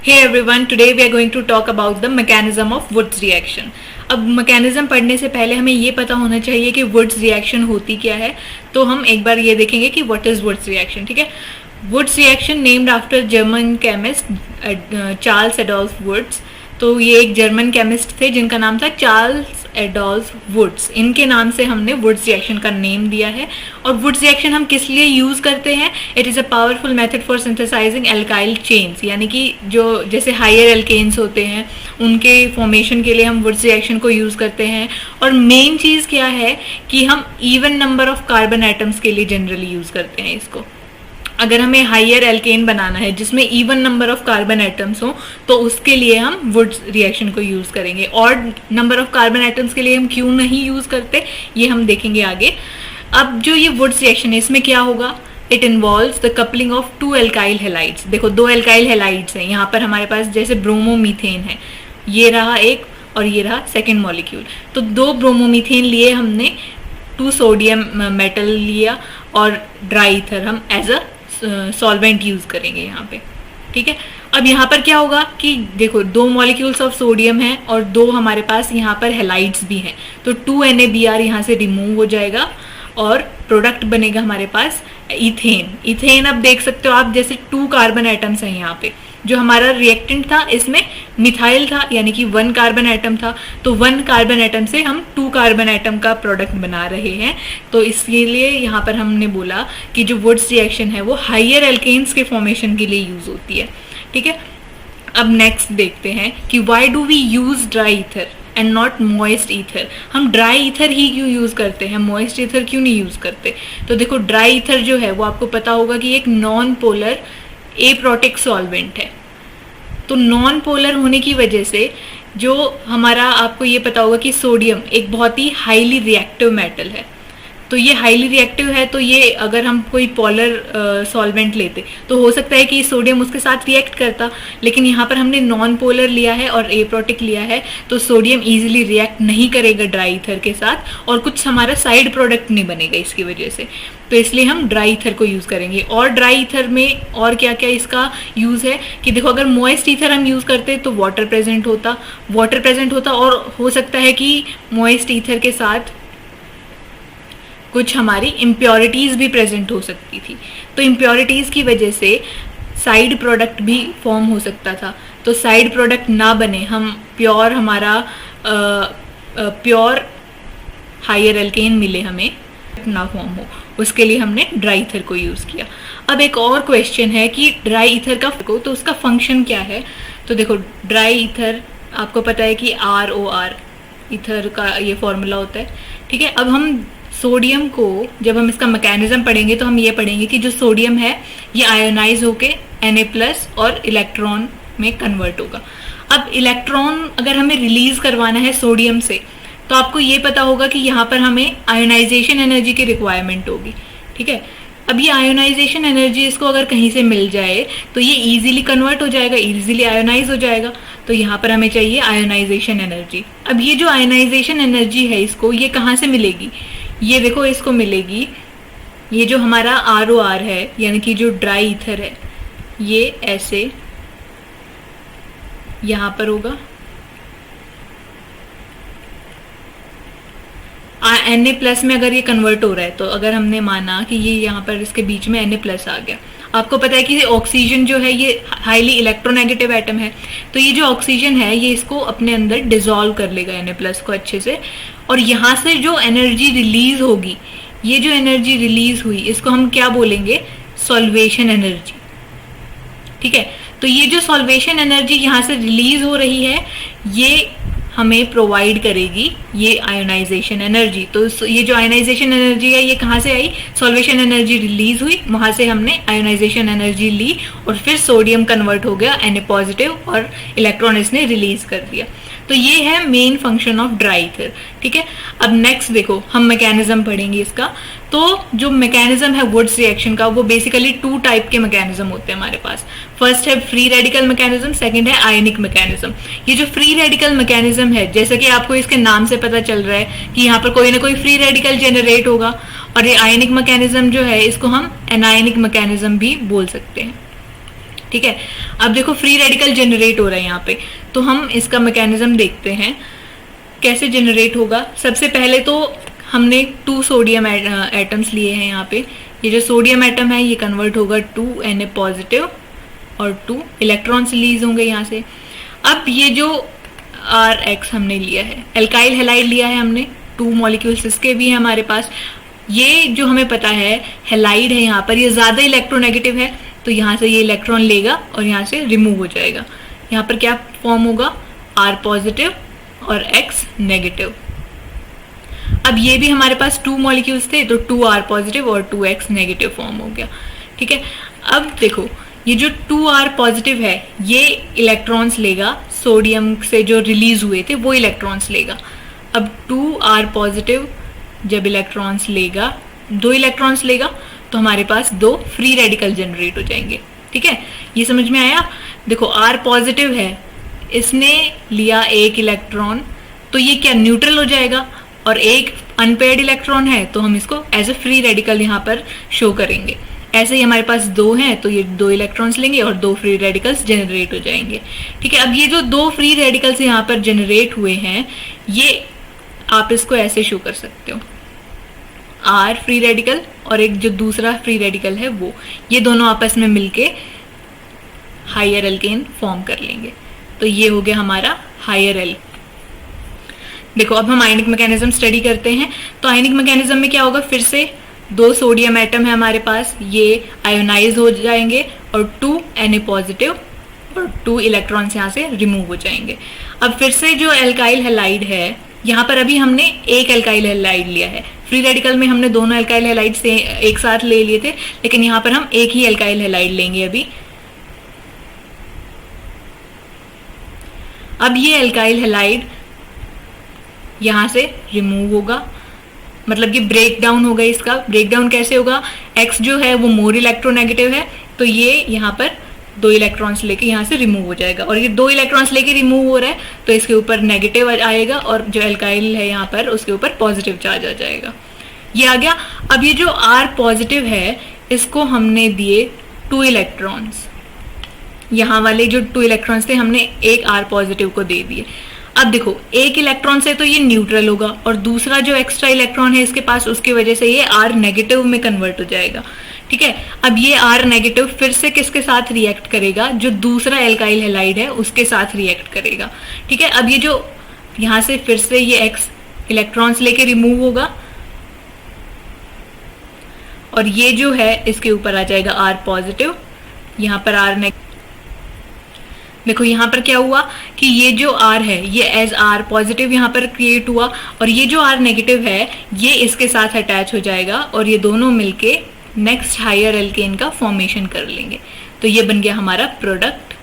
Hey everyone, today we are going to talk about the mechanism of Woods reaction. अब mechanism पढ़ने से पहले हमें ये पता होना चाहिए कि वुड्स रिएक्शन होती क्या है. तो हम एक बार ये देखेंगे कि व्हाट इज वुड्स रिएक्शन. ठीक है, Wurtz reaction named after German chemist Charles Adolphe Wurtz. तो ये एक जर्मन केमिस्ट थे जिनका नाम था चार्ल्स एडोल्फ वुड्स. इनके नाम से हमने वुड्स रिएक्शन का नेम दिया है. और वुड्स रिएक्शन हम किस लिए यूज करते हैं? It is a powerful method for synthesising alkyl chains, यानी कि जो जैसे हायर एल्केन्स होते हैं उनके फॉर्मेशन के लिए हम वुड्स रिएक्शन को यूज करते हैं. और मेन चीज क्या है कि हम even number of carbon atoms के लिए जनरली यूज करते हैं इसको. अगर हमें हायर एल्केन बनाना है जिसमें even number of carbon atoms हो तो उसके लिए हम वुड्स रिएक्शन को यूज करेंगे. और नंबर ऑफ कार्बन एटम्स के लिए हम क्यों नहीं यूज करते ये हम देखेंगे आगे. अब जो ये वुड्स रिएक्शन है इसमें क्या होगा? It involves the coupling of two alkyl halides. देखो दो एल्काइल हेलाइड्स हैं यहाँ पर हमारे पास, जैसे ब्रोमोमीथेन है, ये रहा एक और ये रहा सेकेंड मॉलिक्यूल. तो दो ब्रोमोमीथेन लिए हमने, 2 सोडियम मेटल लिया और ड्राई ईथर हम एज अ सॉल्वेंट यूज करेंगे यहाँ पे. ठीक है, अब यहाँ पर क्या होगा कि देखो 2 मॉलिक्यूल्स ऑफ सोडियम है और 2 हमारे पास यहाँ पर हेलाइड्स भी हैं. तो 2NaBr यहाँ से रिमूव हो जाएगा और प्रोडक्ट बनेगा हमारे पास इथेन. इथेन अब देख सकते हो आप, जैसे 2 कार्बन एटम्स हैं यहाँ पे. जो हमारा रिएक्टेंट था इसमें मिथाइल था, यानी कि 1 कार्बन एटम था. तो 1 कार्बन एटम से हम 2 कार्बन एटम का प्रोडक्ट बना रहे हैं. तो इसलिए यहाँ पर हमने बोला कि जो वुड्स रिएक्शन है वो हायर एल्केन्स के फॉर्मेशन के लिए यूज होती है. ठीक है, अब नेक्स्ट देखते हैं कि why do we use dry ether and not moist ether. हम ड्राई ईथर ही क्यों यूज करते हैं, मॉइस्ट ईथर क्यों नहीं यूज करते? तो देखो ड्राई ईथर जो है वो आपको पता होगा कि एक नॉन पोलर एप्रोटिक सॉल्वेंट है. तो नॉन पोलर होने की वजह से जो हमारा, आपको ये पता होगा कि सोडियम एक बहुत ही हाईली रिएक्टिव मेटल है. तो ये हाईली रिएक्टिव है, तो ये अगर हम कोई पॉलर सॉल्वेंट लेते तो हो सकता है कि सोडियम उसके साथ रिएक्ट करता, लेकिन यहाँ पर हमने नॉन पोलर लिया है और एप्रोटिक लिया है तो सोडियम इजीली रिएक्ट नहीं करेगा ड्राई ईथर के साथ और कुछ हमारा साइड प्रोडक्ट नहीं बनेगा इसकी वजह से. तो इसलिए हम ड्राई ईथर को यूज करेंगे. और ड्राई ईथर में और क्या क्या इसका यूज है कि देखो अगर मॉइस्ट ईथर हम यूज करते तो वाटर प्रेजेंट होता और हो सकता है कि मॉइस्ट ईथर के साथ कुछ हमारी इम्प्योरिटीज भी प्रेजेंट हो सकती थी. तो इम्प्योरिटीज की वजह से साइड प्रोडक्ट भी फॉर्म हो सकता था. तो साइड प्रोडक्ट ना बने, हम प्योर हमारा प्योर हायर एल्केन मिले, हमें ना फॉर्म हो, उसके लिए हमने ड्राई ईथर को यूज किया. अब एक और क्वेश्चन है कि ड्राई ईथर का तो उसका फंक्शन क्या है. तो देखो ड्राई ईथर आपको पता है कि ROR ईथर का ये फॉर्मूला होता है. ठीक है, अब हम सोडियम को जब हम इसका मैकेनिज्म पढ़ेंगे तो हम ये पढ़ेंगे कि जो सोडियम है ये आयोनाइज होके Na+ और इलेक्ट्रॉन में कन्वर्ट होगा. अब इलेक्ट्रॉन अगर हमें रिलीज करवाना है सोडियम से तो आपको ये पता होगा कि यहाँ पर हमें आयोनाइजेशन एनर्जी की रिक्वायरमेंट होगी. ठीक है, अब ये आयोनाइजेशन एनर्जी इसको अगर कहीं से मिल जाए तो ये इजीली कन्वर्ट हो जाएगा, इजीली आयोनाइज हो जाएगा. तो यहाँ पर हमें चाहिए आयोनाइजेशन एनर्जी. अब ये जो आयोनाइजेशन एनर्जी है इसको ये कहाँ से मिलेगी? ये देखो इसको मिलेगी, ये जो हमारा ROR है यानी कि जो ड्राई ईथर है ये ऐसे यहाँ पर होगा, Na+ में अगर ये कन्वर्ट हो रहा है तो अगर हमने माना कि ये यहाँ पर इसके बीच में Na+ आ गया. आपको पता है कि ऑक्सीजन जो है ये हाईली इलेक्ट्रोनेगेटिव एटम है. तो ये जो ऑक्सीजन है ये इसको अपने अंदर डिसॉल्व कर लेगा Na+ को अच्छे से. और यहाँ से जो एनर्जी रिलीज होगी, ये जो एनर्जी रिलीज हुई इसको हम क्या बोलेंगे? Solvation energy. ठीक है, तो ये जो सॉल्वेशन एनर्जी यहाँ से रिलीज हो रही है ये हमें प्रोवाइड करेगी ये आयोनाइजेशन एनर्जी. तो ये जो आयोनाइजेशन एनर्जी है ये कहाँ से आई? सॉल्वेशन एनर्जी रिलीज हुई, वहां से हमने आयोनाइजेशन एनर्जी ली और फिर सोडियम कन्वर्ट हो गया Na+ और इलेक्ट्रॉन इसने रिलीज कर दिया. तो ये है main function of dry ether. ठीक है, अब नेक्स्ट देखो हम मैकेनिज्म पढ़ेंगे इसका. तो जो मैकेनिज्म है वुड्स रिएक्शन का वो बेसिकली 2 टाइप के मैकेनिज्म होते हैं हमारे पास. फर्स्ट है फ्री रेडिकल मैकेनिज्म, सेकंड है आयनिक मैकेनिज्म. ये जो फ्री रेडिकल मैकेनिज्म है, जैसा कि आपको इसके नाम से पता चल रहा है कि यहाँ पर कोई ना कोई फ्री रेडिकल जनरेट होगा. और ये आयनिक मैकेनिज्म जो है इसको हम एनायनिक मैकेनिज्म भी बोल सकते हैं. ठीक है। अब देखो फ्री रेडिकल जनरेट हो रहा है यहाँ पे, तो हम इसका मैकेनिज्म देखते हैं कैसे जनरेट होगा। सबसे पहले तो हमने 2 सोडियम एटम्स लिए हैं यहाँ पे। ये जो सोडियम एटम है ये कन्वर्ट होगा टू Na पॉजिटिव और 2 इलेक्ट्रॉन्स रिलीज होंगे यहाँ से। अब ये जो Rx हमने लिया है, एल्काइल हैलाइड लिया है हमने, 2 मॉलिक्यूल्स इसके भी हैं हमारे पास। ये जो हमें पता है हैलाइड है यहाँ पर, ये ज्यादा इलेक्ट्रोनेगेटिव है, तो यहाँ से ये इलेक्ट्रॉन लेगा और यहाँ से रिमूव हो जाएगा। यहाँ पर क्या फॉर्म होगा, R पॉजिटिव और X नेगेटिव। अब ये भी हमारे पास 2 मॉलिक्यूल्स थे, तो 2R पॉजिटिव और 2X नेगेटिव फॉर्म हो गया। ठीक है। अब देखो ये जो 2R पॉजिटिव है ये इलेक्ट्रॉन्स लेगा, सोडियम से जो रिलीज हुए थे वो इलेक्ट्रॉन्स लेगा। अब 2R पॉजिटिव जब इलेक्ट्रॉन्स लेगा, 2 इलेक्ट्रॉन्स लेगा, तो हमारे पास 2 फ्री रेडिकल जनरेट हो जाएंगे। ठीक है, ये समझ में आया। देखो R पॉजिटिव है, इसने लिया 1 इलेक्ट्रॉन, तो ये क्या न्यूट्रल हो जाएगा, और एक अनपेयर्ड इलेक्ट्रॉन है तो हम इसको एज ए फ्री रेडिकल यहाँ पर शो करेंगे। ऐसे ही हमारे पास 2 हैं तो ये 2 इलेक्ट्रॉन्स लेंगे और 2 फ्री रेडिकल्स जनरेट हो जाएंगे। ठीक है। अब ये जो 2 फ्री रेडिकल्स यहाँ पर जनरेट हुए हैं, ये आप इसको ऐसे शो कर सकते हो, R फ्री रेडिकल और एक जो दूसरा फ्री रेडिकल है वो, ये दोनों आपस में मिलके हायर एल्केन फॉर्म कर लेंगे। तो ये हो गया हमारा हायर एल। देखो अब हम आयनिक मैकेनिज्म स्टडी करते हैं। तो आयनिक मैकेनिज्म में क्या होगा, फिर से 2 सोडियम एटम है हमारे पास, ये आयोनाइज हो जाएंगे और 2 Na पॉजिटिव और 2 इलेक्ट्रॉन्स यहाँ से रिमूव हो जाएंगे। अब फिर से जो एल्काइल हैलाइड है, यहाँ पर अभी हमने 1 एल्काइल हैलाइड लिया है। फ्री रेडिकल में हमने दोनों एल्काइल हैलाइड से एक साथ ले लिए थे, लेकिन यहाँ पर हम 1 ही एल्काइल हैलाइड लेंगे अभी। अब ये एल्काइल हैलाइड यहाँ से रिमूव होगा, मतलब कि ब्रेक डाउन होगा। इसका ब्रेक डाउन कैसे होगा, X जो है वो मोर इलेक्ट्रोनेगेटिव है, तो ये यहाँ पर 2 इलेक्ट्रॉन्स लेके यहाँ से रिमूव हो जाएगा, और ये 2 इलेक्ट्रॉन्स लेके रिमूव हो रहा है तो इसके ऊपर नेगेटिव आएगा, और जो एल्काइल है यहाँ पर उसके ऊपर पॉजिटिव चार्ज आ जाएगा। ये आ गया। अब ये जो R पॉजिटिव है, इसको हमने दिए 2 इलेक्ट्रॉन्स, यहाँ वाले जो 2 इलेक्ट्रॉन्स थे हमने एक R पॉजिटिव को दे दिए। अब देखो 1 इलेक्ट्रॉन से तो ये न्यूट्रल होगा, और दूसरा जो एक्स्ट्रा इलेक्ट्रॉन है इसके पास, उसकी वजह से ये R नेगेटिव में कन्वर्ट हो जाएगा। ठीक है। अब ये R नेगेटिव फिर से किसके साथ रिएक्ट करेगा, जो दूसरा एल्काइल हैलाइड है उसके साथ रिएक्ट करेगा। ठीक है। अब ये जो यहाँ से फिर से ये X इलेक्ट्रॉन्स लेके रिमूव होगा, और ये जो है इसके ऊपर आ जाएगा R पॉजिटिव, यहाँ पर R नेगेटिव। देखो यहाँ पर क्या हुआ कि ये जो R है ये एज R पॉजिटिव यहाँ पर क्रिएट हुआ, और ये जो R नेगेटिव है ये इसके साथ अटैच हो जाएगा, और ये दोनों मिलके नेक्स्ट हायर एल्केन का फॉर्मेशन कर लेंगे। तो ये बन गया हमारा प्रोडक्ट।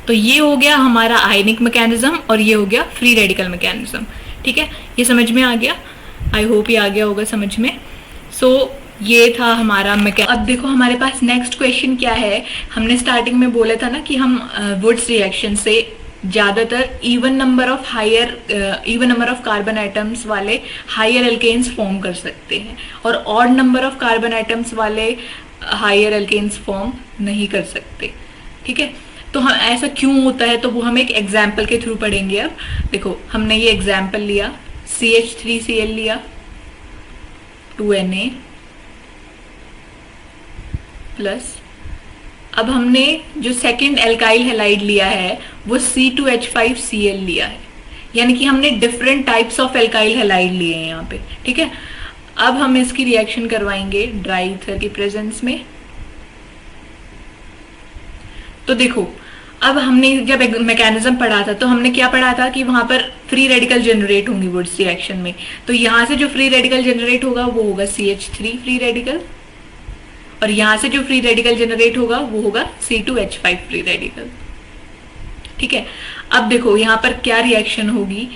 तो ये हो गया हमारा आयनिक मैकेनिज्म, और ये हो गया फ्री रेडिकल मैकेनिज्म। ठीक है, ये समझ में आ गया। आई होप ये आ गया होगा समझ में। सो ये था हमारा मैकेनिज्म। अब देखो हमारे पास नेक्स्ट क्वेश्चन क्या है। हमने स्टार्टिंग में बोला था ना कि हम वुड्स रिएक्शन से ज्यादातर even number of carbon atoms वाले हायर एल्केन्स फॉर्म कर सकते हैं, और odd number of carbon atoms वाले हायर एल्केन्स फॉर्म नहीं कर सकते। ठीक है, तो हम ऐसा क्यों होता है तो वो हम एक एग्जाम्पल के थ्रू पढ़ेंगे। अब देखो हमने ये एग्जाम्पल लिया, CH3Cl लिया, 2Na प्लस, अब हमने जो सेकंड एल्काइल हैलाइड लिया है वो C2H5Cl लिया है, यानी कि हमने different types of alkyl halide लिए हैं यहाँ पे। ठीक है, अब हम इसकी रिएक्शन करवाएंगे ड्राई ईथर की प्रेजेंस में। तो देखो अब हमने जब एक मैकेनिज्म पढ़ा था तो हमने क्या पढ़ा था कि वहां पर फ्री रेडिकल जनरेट होंगी वुड्स रिएक्शन में। तो यहाँ से जो फ्री रेडिकल जनरेट होगा वो होगा CH3 फ्री रेडिकल, और यहां से जो फ्री रेडिकल जनरेट होगा वो होगा C2H5 फ्री रेडिकल। ठीक है, अब देखो यहाँ पर क्या रिएक्शन होगी।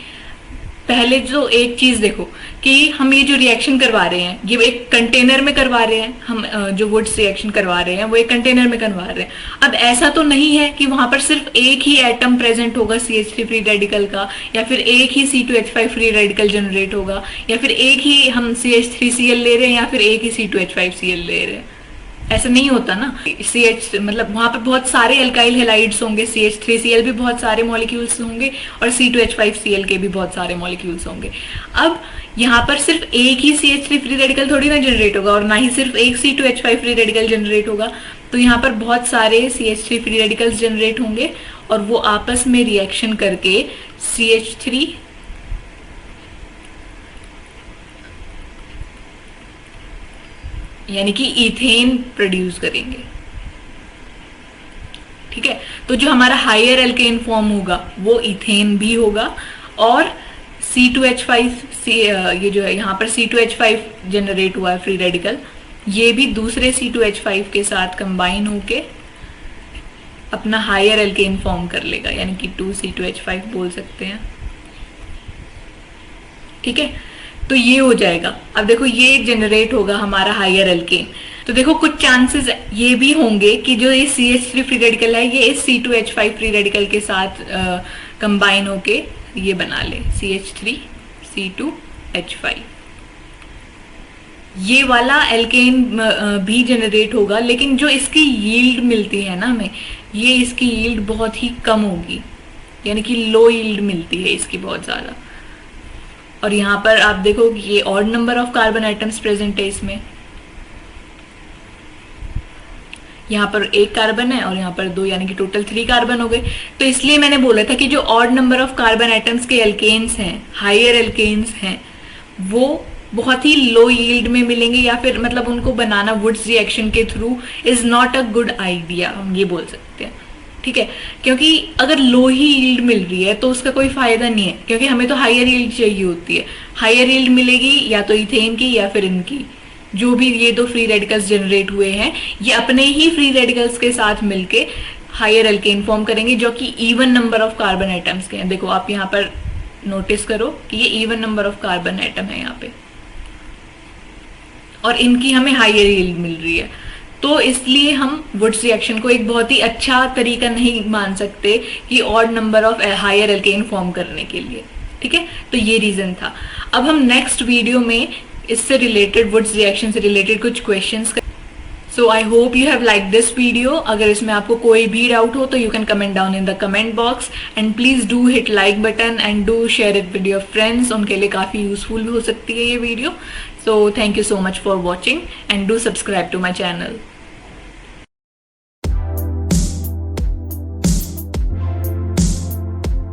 पहले जो एक चीज देखो कि हम ये जो रिएक्शन करवा रहे हैं ये एक कंटेनर में करवा रहे हैं, हम जो वुड्स रिएक्शन करवा रहे हैं वो एक कंटेनर में करवा रहे हैं। अब ऐसा तो नहीं है कि वहां पर सिर्फ एक ही एटम प्रेजेंट होगा CH3 फ्री रेडिकल का, या फिर एक ही C2H5 फ्री रेडिकल जनरेट होगा, या फिर एक ही हम CH3Cl ले रहे हैं, या फिर एक ही C2H5Cl ले रहे हैं। ऐसा नहीं होता ना। CH मतलब वहां पे बहुत सारे अल्काइल हेलाइड्स होंगे, CH3Cl भी बहुत सारे मॉलिक्यूल्स होंगे और C2H5Cl के भी बहुत सारे मॉलिक्यूल्स होंगे। अब यहाँ पर सिर्फ एक ही CH3 फ्री रेडिकल थोड़ी ना जनरेट होगा और ना ही सिर्फ एक C2H5 फ्री रेडिकल जनरेट होगा, तो यहाँ पर बहुत सारे CH3 फ्री रेडिकल्स जनरेट होंगे और वो आपस में रिएक्शन करके CH3 यानी कि इथेन प्रोड्यूस करेंगे। ठीक है, तो जो हमारा हायर एल्केन फॉर्म होगा वो इथेन भी होगा और C2H5 ये जो है यहाँ पर C2H5 जनरेट हुआ है फ्री रेडिकल, ये भी दूसरे C2H5 के साथ कंबाइन होके अपना हायर एल्केन फॉर्म कर लेगा, यानी कि 2C2H5 बोल सकते हैं। ठीक है, तो ये हो जाएगा। अब देखो ये जनरेट होगा हमारा हायर एल्केन, तो देखो कुछ चांसेस ये भी होंगे कि जो ये CH3 फ्री रेडिकल है ये इस C2H5 फ्री रेडिकल के साथ कंबाइन होके ये बना ले CH3C2H5। ये वाला एल्केन भी जनरेट होगा, लेकिन जो इसकी यील्ड मिलती है ना हमें, ये इसकी यील्ड बहुत ही कम होगी, यानी कि लो यील्ड मिलती है इसकी बहुत ज्यादा। और यहाँ पर आप देखो कि ये odd number of carbon atoms present है इसमें, यहाँ पर एक कार्बन है और यहाँ पर दो, यानी कि टोटल 3 कार्बन हो गए। तो इसलिए मैंने बोला था कि जो odd number of carbon atoms के एल्केन्स हैं, हायर एल्केन्स हैं, वो बहुत ही लो यील्ड में मिलेंगे, या फिर मतलब उनको बनाना वुड्स रिएक्शन के through is not a good idea, हम ये बोल सकते हैं। ठीक है, क्योंकि अगर लो ही यील्ड मिल रही है तो उसका कोई फायदा नहीं है, क्योंकि हमें तो हायर यील्ड चाहिए होती है। हायर यील्ड मिलेगी या तो इथेन की या फिर इनकी, जो भी ये दो फ्री रेडिकल्स जनरेट हुए हैं ये अपने ही फ्री रेडिकल्स के साथ मिलके हायर एल्केन फॉर्म करेंगे, जो कि even number of carbon atoms के हैं। देखो आप यहाँ पर नोटिस करो कि ये even number of carbon atom है यहाँ पे, और इनकी हमें हायर यील्ड मिल रही है। तो इसलिए हम वुड्स रिएक्शन को एक बहुत ही अच्छा तरीका नहीं मान सकते कि odd number of higher alkane form करने के लिए। ठीक है, तो ये रीजन था। अब हम नेक्स्ट वीडियो में इससे रिलेटेड, वुड्स रिएक्शन से रिलेटेड कुछ questions. So I hope you have like this video. अगर इसमें आपको कोई भी डाउट हो तो you can comment down in the comment box, and please do hit like button and do share it with your friends, उनके लिए काफी यूजफुल भी हो सकती है ये video. So thank you so much for watching and do subscribe to my channel.